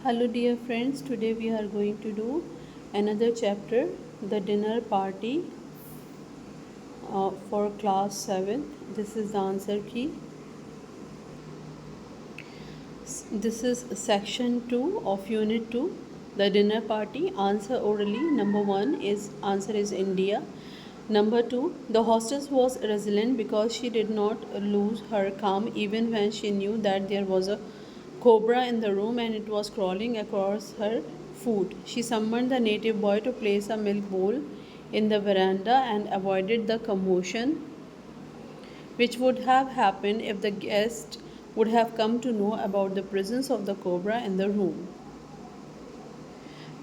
Hello dear friends, today we are going to do another chapter, the dinner party for class 7th. This is the answer key. This is section 2 of unit 2, the dinner party. Answer orally. Number 1 is answer is India. Number 2, the hostess was resilient because she did not lose her calm even when she knew that there was a cobra in the room and it was crawling across her food. She summoned the native boy to place a milk bowl in the veranda and avoided the commotion which would have happened if the guest would have come to know about the presence of the cobra in the room.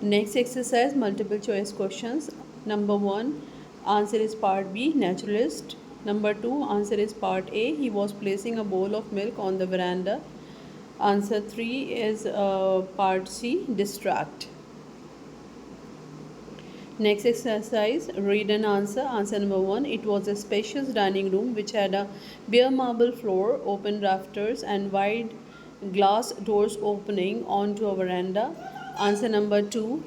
Next exercise, multiple choice questions. Number 1, answer is part B, naturalist. Number 2, answer is part A, he was placing a bowl of milk on the veranda. Answer 3 is part C, distract. Next exercise, read and answer. Answer number 1, it was a spacious dining room which had a bare marble floor, open rafters and wide glass doors opening onto a veranda. Answer number 2,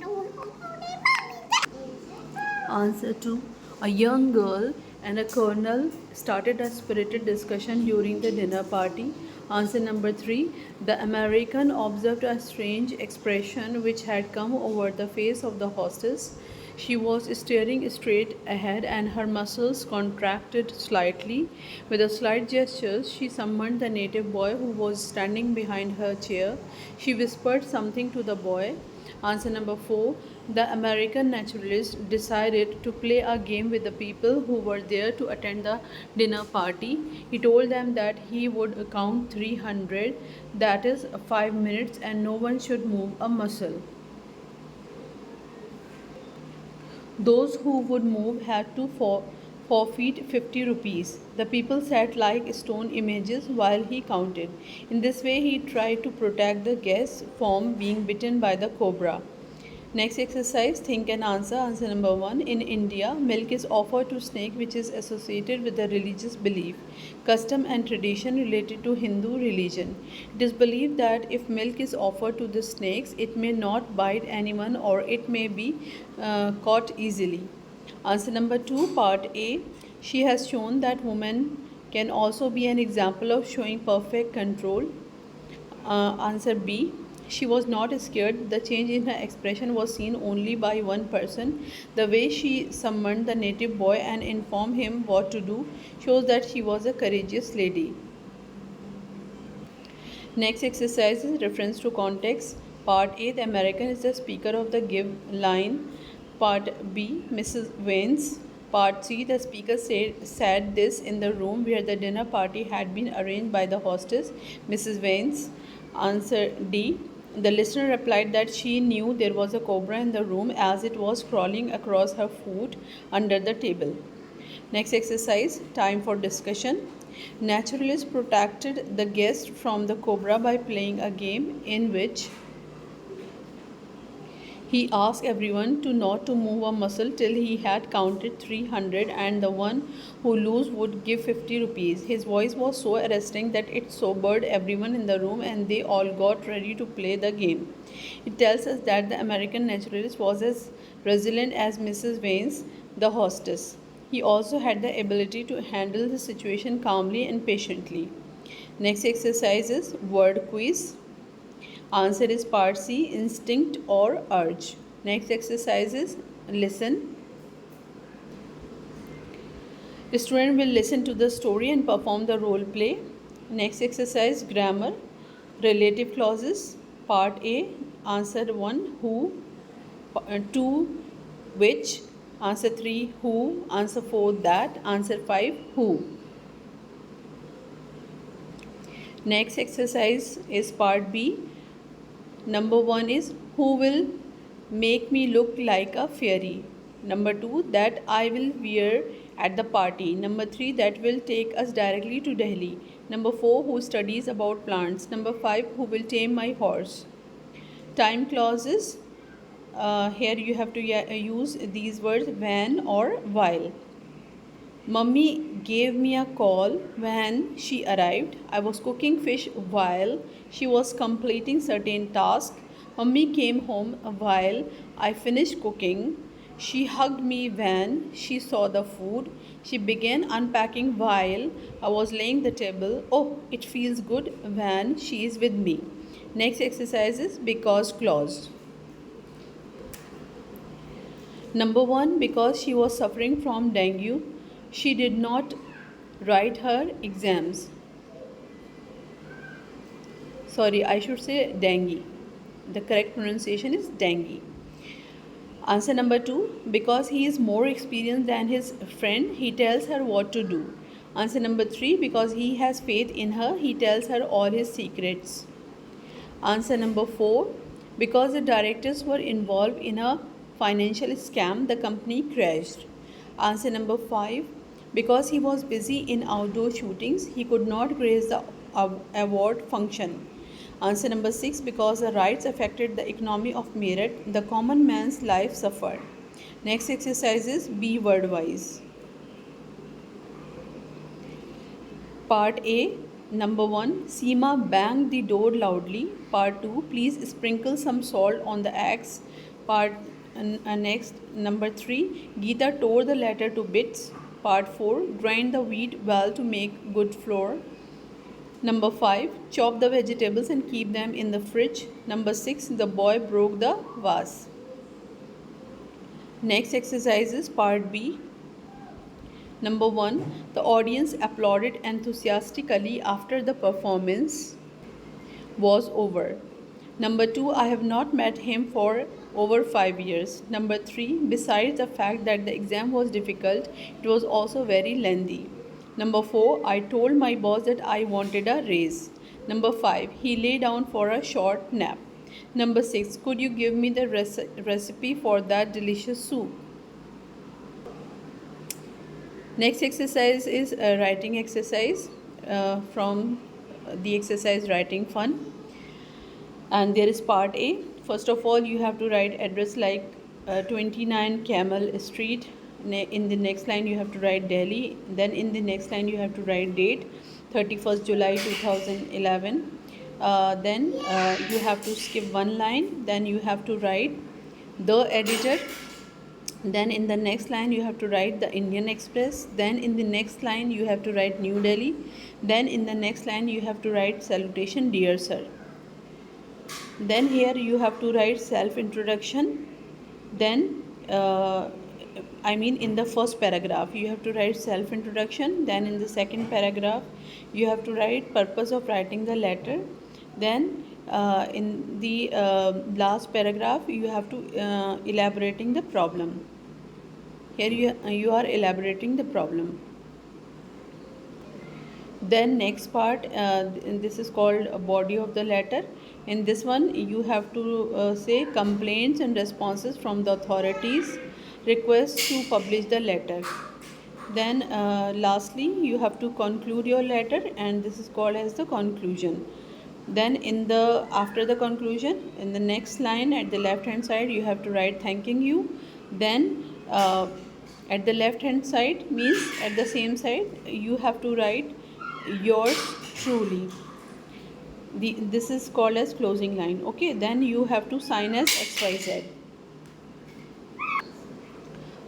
Answer 2, a young girl and a colonel started a spirited discussion during the dinner party. Answer number 3, the American observed a strange expression which had come over the face of the hostess. She was staring straight ahead and her muscles contracted slightly. With a slight gesture, she summoned the native boy who was standing behind her chair. She whispered something to the boy. Answer number 4, the American naturalist decided to play a game with the people who were there to attend the dinner party. He told them that he would count 300, that is 5 minutes, and no one should move a muscle. Those who would move had to forfeit 50 rupees. The people sat like stone images while he counted. In this way, he tried to protect the guests from being bitten by the cobra. Next exercise, think and answer. Answer number 1. In India, milk is offered to snake which is associated with the religious belief, custom and tradition related to Hindu religion. It is believed that if milk is offered to the snakes, it may not bite anyone or it may be caught easily. Answer number 2, part A. She has shown that women can also be an example of showing perfect control. Answer B. She was not scared. The change in her expression was seen only by one person. The way she summoned the native boy and informed him what to do shows that she was a courageous lady. Next exercise is reference to context. Part A, the American is the speaker of the give line. Part B, Mrs. Vance. Part C, the speaker said this in the room where the dinner party had been arranged by the hostess, Mrs. Vance. Answer D, the listener replied that she knew there was a cobra in the room as it was crawling across her foot under the table. Next exercise, time for discussion. Naturalist protected the guest from the cobra by playing a game in which he asked everyone to not to move a muscle till he had counted 300 and the one who lose would give 50 rupees. His voice was so arresting that it sobered everyone in the room and they all got ready to play the game. It tells us that the American naturalist was as resilient as Mrs. Vance, the hostess. He also had the ability to handle the situation calmly and patiently. Next exercise is word quiz. Answer is part C, instinct or urge. Next exercise is listen. The student will listen to the story and perform the role play. Next exercise, grammar. Relative clauses. Part A, answer 1, who. 2, which. Answer 3, who. Answer 4, that. Answer 5, who. Next exercise is part B. Number 1 is who will make me look like a fairy. Number 2, that I will wear at the party. Number 3, that will take us directly to Delhi. Number 4, who studies about plants. Number 5, who will tame my horse. Time clauses. Here you have to use these words when or while. Mummy gave me a call when she arrived. I was cooking fish while she was completing certain tasks. Mummy came home while I finished cooking. She hugged me when she saw the food. She began unpacking while I was laying the table. Oh, it feels good when she is with me. Next exercise is because clause. Number one, because she was suffering from dengue, she did not write her exams. Sorry, I should say dengue. The correct pronunciation is dengue. Answer number two, because he is more experienced than his friend, he tells her what to do. Answer number three, because he has faith in her, he tells her all his secrets. Answer number four, because the directors were involved in a financial scam, the company crashed. Answer number five, because he was busy in outdoor shootings, he could not grace the award function. Answer number six, because the riots affected the economy of Meerut, the common man's life suffered. Next exercise is be word wise. Part A. Number 1. Seema banged the door loudly. Part 2. Please sprinkle some salt on the eggs. Part Next. Number 3. Geeta tore the letter to bits. Part 4. Grind the wheat well to make good flour. Number 5. Chop the vegetables and keep them in the fridge. Number 6. The boy broke the vase. Next exercise is part B. Number 1. The audience applauded enthusiastically after the performance was over. Number 2. I have not met him for over 5 years. Number 3. Besides the fact that the exam was difficult, it was also very lengthy. Number 4. I told my boss that I wanted a raise. Number 5. He lay down for a short nap. Number 6. Could you give me the recipe for that delicious soup? Next exercise is a writing exercise from the exercise writing fun, and there is part A. First of all, you have to write address like 29 Camel Street. In the next line you have to write Delhi. Then in the next line you have to write date 31st July 2011. Then you have to skip one line. Then you have to write the editor. Then in the next line you have to write the Indian Express. Then in the next line you have to write New Delhi. Then in the next line you have to write salutation dear sir. Then here you have to write self introduction. Then in the first paragraph you have to write self introduction. Then in the second paragraph you have to write purpose of writing the letter. Then in the last paragraph you have to elaborating the problem. Here you are elaborating the problem. Then next part, this is called a body of the letter. In this one you have to say complaints and responses from the authorities, requests to publish the letter. Then lastly you have to conclude your letter, and this is called as the conclusion. Then after the conclusion, in the next line at the left hand side you have to write thanking you. Then at the left hand side means at the same side you have to write yours truly. This is called as closing line. Okay, then you have to sign as XYZ.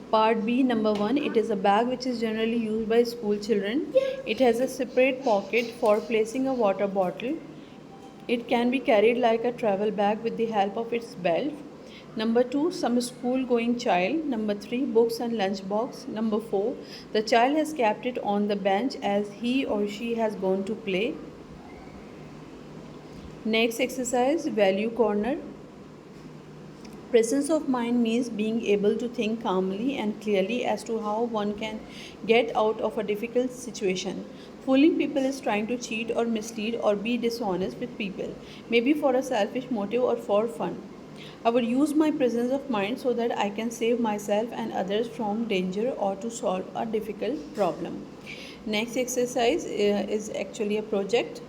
Part B, number 1. It is a bag which is generally used by school children. It has a separate pocket for placing a water bottle. It can be carried like a travel bag with the help of its belt. Number 2, some school going child. Number 3, books and lunch box. Number 4, the child has kept it on the bench as he or she has gone to play. Next exercise, value corner. Presence of mind means being able to think calmly and clearly as to how one can get out of a difficult situation. Fooling people is trying to cheat or mislead or be dishonest with people, maybe for a selfish motive or for fun. I would use my presence of mind so that I can save myself and others from danger or to solve a difficult problem. Next exercise is actually a project.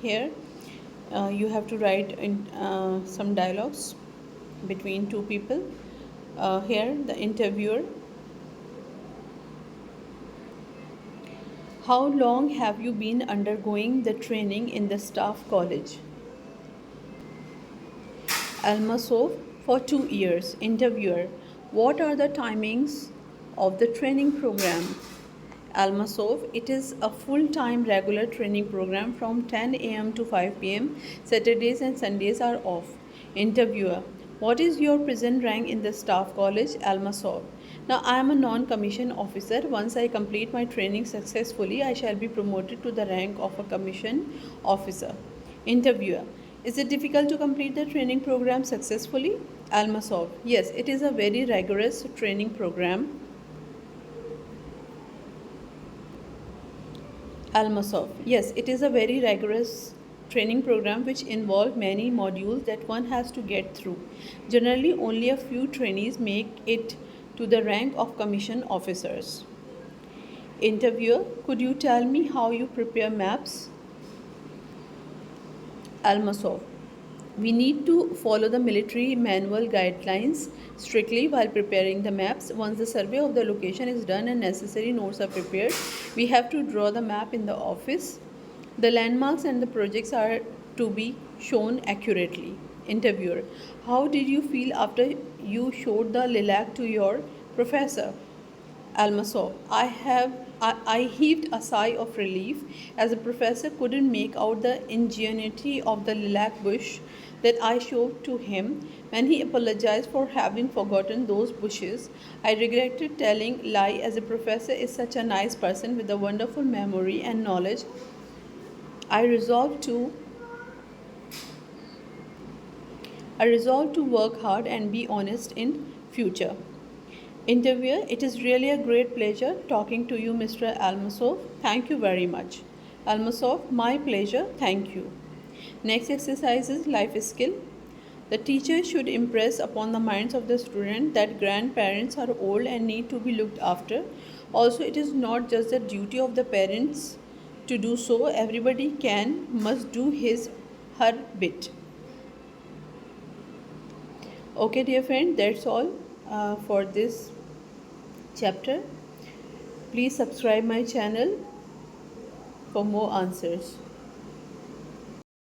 Here you have to write in some dialogues between two people. Here the interviewer: how long have you been undergoing the training in the staff college? Almasov for 2 years. Interviewer: what are the timings of the training program? Almasov: it is a full-time regular training program from 10 a.m. to 5 p.m. Saturdays and Sundays are off. Interviewer: what is your present rank in the staff college? Almasov: now I am a non-commissioned officer. Once I complete my training successfully, I shall be promoted to the rank of a commissioned officer. Interviewer: is it difficult to complete the training program successfully? Almasov: yes, it is a very rigorous training program. Almasov: yes, it is a very rigorous training program which involves many modules that one has to get through. Generally, only a few trainees make it to the rank of commissioned officers. Interviewer: could you tell me how you prepare maps? Almasov: we need to follow the military manual guidelines strictly while preparing the maps. Once the survey of the location is done and necessary notes are prepared, we have to draw the map in the office. The landmarks and the projects are to be shown accurately. Interviewer: how did you feel after you showed the lilac to your professor? Almasov: I heaved a sigh of relief as the professor couldn't make out the ingenuity of the lilac bush that I showed to him. When he apologized for having forgotten those bushes, I regretted telling lie as the professor is such a nice person with a wonderful memory and knowledge. I resolved to I resolved to work hard and be honest in future. Interviewer: it is really a great pleasure talking to you, Mr. Almasov. Thank you very much. Almasov: my pleasure, thank you. Next exercise is life skill. The teacher should impress upon the minds of the student that grandparents are old and need to be looked after. Also, it is not just the duty of the parents to do so, everybody must do his her bit. Okay, dear friend, that's all for this chapter. Please subscribe my channel for more answers.